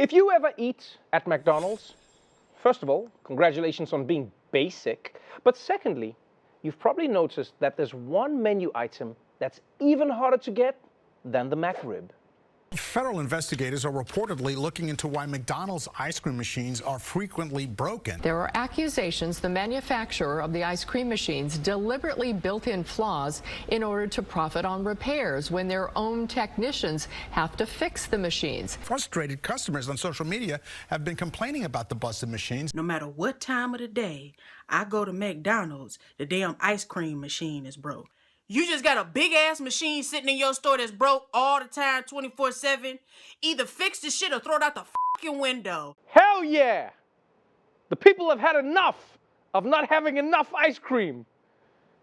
If you ever eat at McDonald's, first of all, congratulations on being basic. But secondly, you've probably noticed that there's one menu item that's even harder to get than the McRib. Federal investigators are reportedly looking into why McDonald's ice cream machines are frequently broken. There are accusations the manufacturer of the ice cream machines deliberately built in flaws in order to profit on repairs when their own technicians have to fix the machines. Frustrated customers on social media have been complaining about the busted machines. No matter what time of the day I go to McDonald's, the damn ice cream machine is broke. You just got a big-ass machine sitting in your store that's broke all the time, 24/7. Either fix the shit or throw it out the fucking window. Hell yeah! The people have had enough of not having enough ice cream.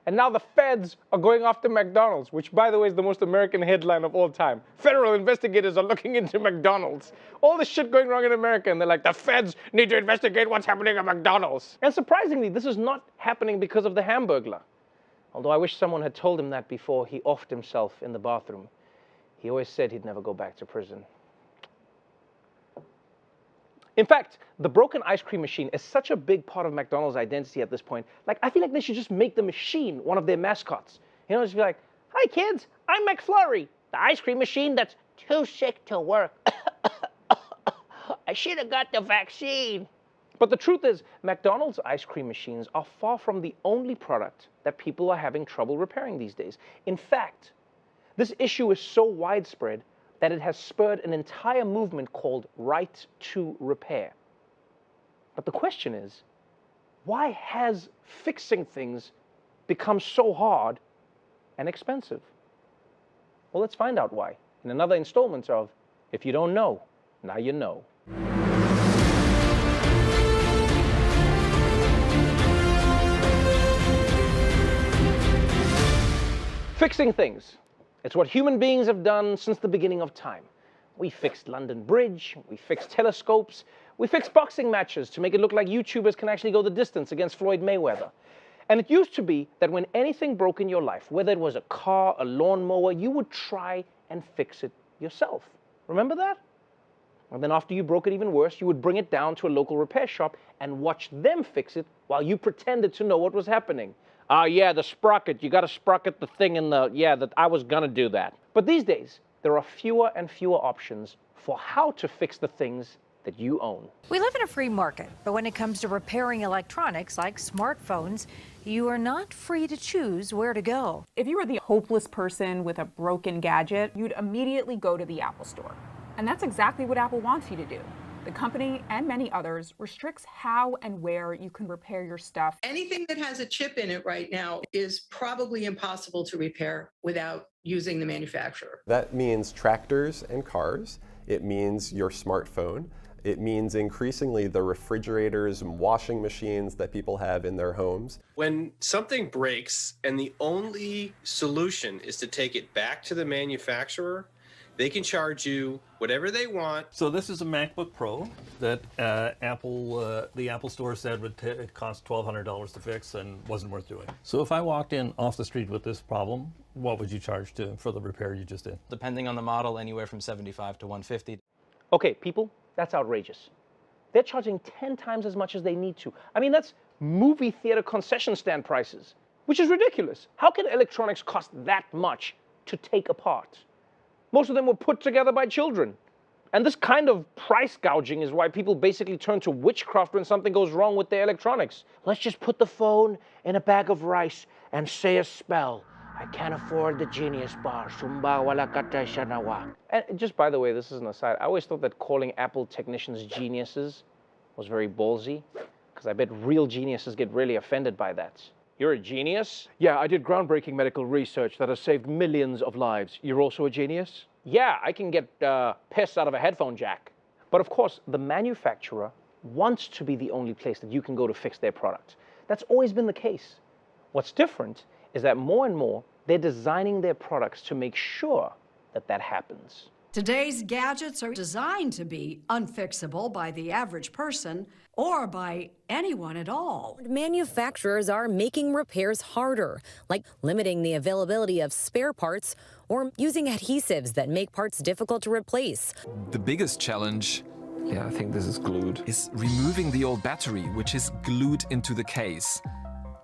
And now the feds are going after McDonald's, which, by the way, is the most American headline of all time. Federal investigators are looking into McDonald's. All this shit going wrong in America, and they're like, the feds need to investigate what's happening at McDonald's. And surprisingly, this is not happening because of the Hamburglar. Although I wish someone had told him that before he offed himself in the bathroom. He always said he'd never go back to prison. In fact, the broken ice cream machine is such a big part of McDonald's identity at this point. Like, I feel like they should just make the machine one of their mascots. You know, just be like, hi kids, I'm McFlurry, the ice cream machine that's too sick to work. I should have got the vaccine. But the truth is, McDonald's ice cream machines are far from the only product that people are having trouble repairing these days. In fact, this issue is so widespread that it has spurred an entire movement called Right to Repair. But the question is, why has fixing things become so hard and expensive? Well, let's find out why in another installment of If You Don't Know, Now You Know. Fixing things. It's what human beings have done since the beginning of time. We fixed London Bridge, we fixed telescopes, we fixed boxing matches to make it look like YouTubers can actually go the distance against Floyd Mayweather. And it used to be that when anything broke in your life, whether it was a car, a lawnmower, you would try and fix it yourself. Remember that? And then after you broke it even worse, you would bring it down to a local repair shop and watch them fix it while you pretended to know what was happening. Yeah, the sprocket, you got to sprocket the thing in the, that I was going to do that. But these days, there are fewer and fewer options for how to fix the things that you own. We live in a free market, but when it comes to repairing electronics like smartphones, you are not free to choose where to go. If you were the hopeless person with a broken gadget, you'd immediately go to the Apple Store. And that's exactly what Apple wants you to do. The company, and many others, restricts how and where you can repair your stuff. Anything that has a chip in it right now is probably impossible to repair without using the manufacturer. That means tractors and cars. It means your smartphone. It means increasingly the refrigerators and washing machines that people have in their homes. When something breaks and the only solution is to take it back to the manufacturer, they can charge you whatever they want. So this is a MacBook Pro that the Apple Store said would cost $1,200 to fix and wasn't worth doing. So if I walked in off the street with this problem, what would you charge for the repair you just did? Depending on the model, anywhere from $75 to $150. Okay, people, that's outrageous. They're charging 10 times as much as they need to. I mean, that's movie theater concession stand prices, which is ridiculous. How can electronics cost that much to take apart? Most of them were put together by children. And this kind of price gouging is why people basically turn to witchcraft when something goes wrong with their electronics. Let's just put the phone in a bag of rice and say a spell. I can't afford the Genius Bar. And just by the way, this is an aside. I always thought that calling Apple technicians geniuses was very ballsy, because I bet real geniuses get really offended by that. You're a genius? Yeah, I did groundbreaking medical research that has saved millions of lives. You're also a genius? Yeah, I can get piss out of a headphone jack. But of course, the manufacturer wants to be the only place that you can go to fix their product. That's always been the case. What's different is that more and more, they're designing their products to make sure that that happens. Today's gadgets are designed to be unfixable by the average person or by anyone at all. Manufacturers are making repairs harder, like limiting the availability of spare parts or using adhesives that make parts difficult to replace. The biggest challenge Yeah, I think this is glued. Is removing the old battery, which is glued into the case,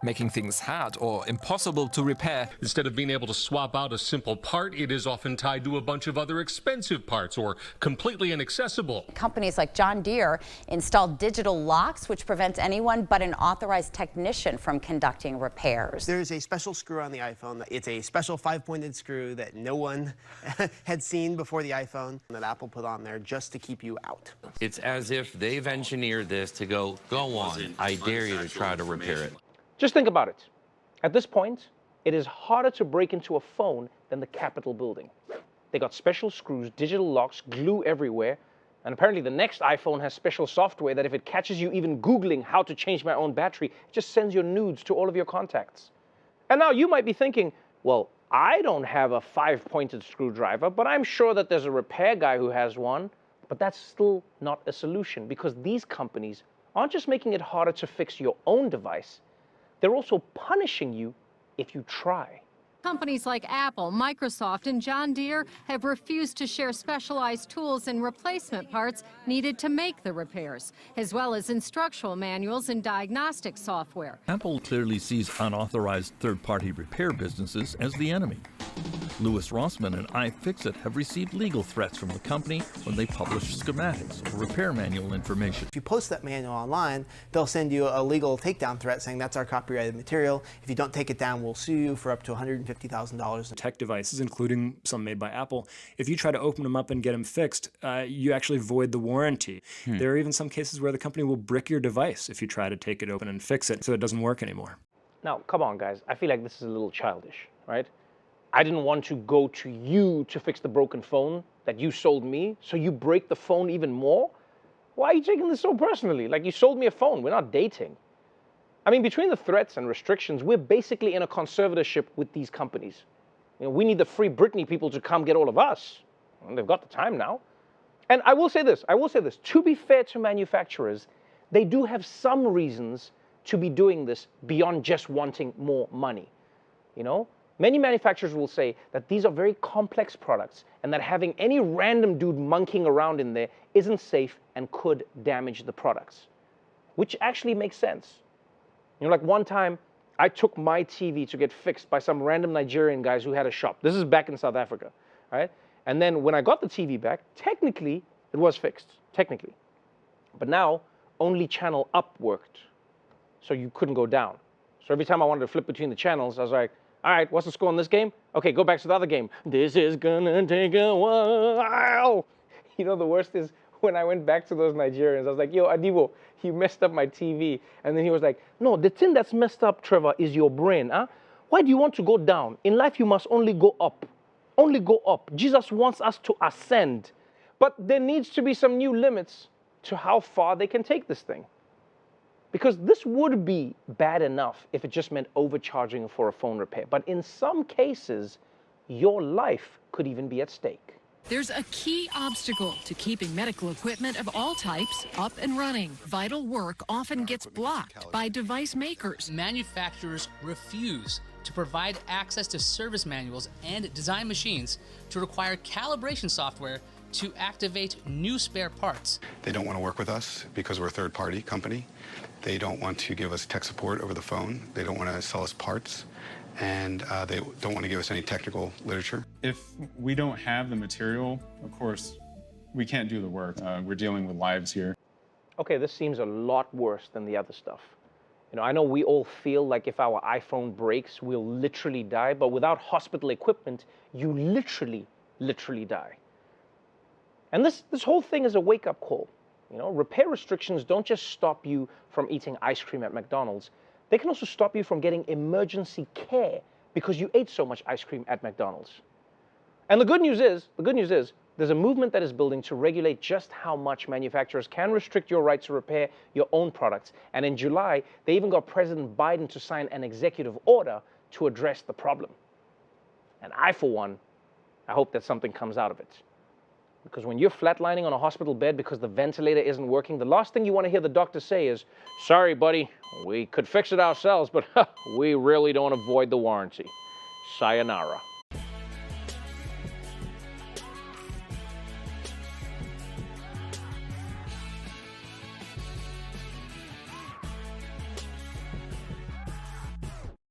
making things hard or impossible to repair. Instead of being able to swap out a simple part, it is often tied to a bunch of other expensive parts or completely inaccessible. Companies like John Deere install digital locks, which prevents anyone but an authorized technician from conducting repairs. There's a special screw on the iPhone. It's a special 5-pointed screw that no one had seen before the iPhone that Apple put on there just to keep you out. It's as if they've engineered this to go on, I dare you to try to repair it. Just think about it. At this point, it is harder to break into a phone than the Capitol building. They got special screws, digital locks, glue everywhere, and apparently the next iPhone has special software that if it catches you even Googling how to change my own battery, it just sends your nudes to all of your contacts. And now you might be thinking, well, I don't have a 5-pointed screwdriver, but I'm sure that there's a repair guy who has one. But that's still not a solution, because these companies aren't just making it harder to fix your own device, they're also punishing you if you try. Companies like Apple, Microsoft, and John Deere have refused to share specialized tools and replacement parts needed to make the repairs, as well as instructional manuals and diagnostic software. Apple clearly sees unauthorized third-party repair businesses as the enemy. Louis Rossmann and iFixit have received legal threats from the company when they publish schematics or repair manual information. If you post that manual online, they'll send you a legal takedown threat saying that's our copyrighted material. If you don't take it down, we'll sue you for up to $150,000. Tech devices, including some made by Apple, if you try to open them up and get them fixed, you actually void the warranty. There are even some cases where the company will brick your device if you try to take it open and fix it so it doesn't work anymore. Now, come on, guys. I feel like this is a little childish, right? I didn't want to go to you to fix the broken phone that you sold me, so you break the phone even more? Why are you taking this so personally? Like, you sold me a phone. We're not dating. I mean, between the threats and restrictions, we're basically in a conservatorship with these companies. You know, we need the Free Britney people to come get all of us. And they've got the time now. And I will say this. To be fair to manufacturers, they do have some reasons to be doing this beyond just wanting more money. You know? Many manufacturers will say that these are very complex products and that having any random dude monkeying around in there isn't safe and could damage the products, which actually makes sense. You know, like one time I took my TV to get fixed by some random Nigerian guys who had a shop. This is back in South Africa, right? And then when I got the TV back, technically it was fixed, technically. But now only channel up worked, so you couldn't go down. So every time I wanted to flip between the channels, I was like, all right, what's the score in this game? Okay, go back to the other game. This is gonna take a while. You know, the worst is when I went back to those Nigerians, I was like, yo, Adibo, you messed up my TV. And then he was like, no, the thing that's messed up, Trevor, is your brain, huh? Why do you want to go down? In life, you must only go up. Only go up. Jesus wants us to ascend. But there needs to be some new limits to how far they can take this thing. Because this would be bad enough if it just meant overcharging for a phone repair. But in some cases, your life could even be at stake. There's a key obstacle to keeping medical equipment of all types up and running. Vital work often gets blocked by device makers. Manufacturers refuse to provide access to service manuals and design machines to require calibration software to activate new spare parts. They don't want to work with us because we're a third-party company. They don't want to give us tech support over the phone. They don't want to sell us parts. And they don't want to give us any technical literature. If we don't have the material, of course, we can't do the work. We're dealing with lives here. Okay, this seems a lot worse than the other stuff. You know, I know we all feel like if our iPhone breaks, we'll literally die, but without hospital equipment, you literally die. And this whole thing is a wake-up call. You know, repair restrictions don't just stop you from eating ice cream at McDonald's. They can also stop you from getting emergency care because you ate so much ice cream at McDonald's. And the good news is, there's a movement that is building to regulate just how much manufacturers can restrict your right to repair your own products. And in July, they even got President Biden to sign an executive order to address the problem. And I, for one, I hope that something comes out of it. Because when you're flatlining on a hospital bed because the ventilator isn't working, the last thing you want to hear the doctor say is, sorry, buddy, we could fix it ourselves, but we really don't avoid the warranty. Sayonara.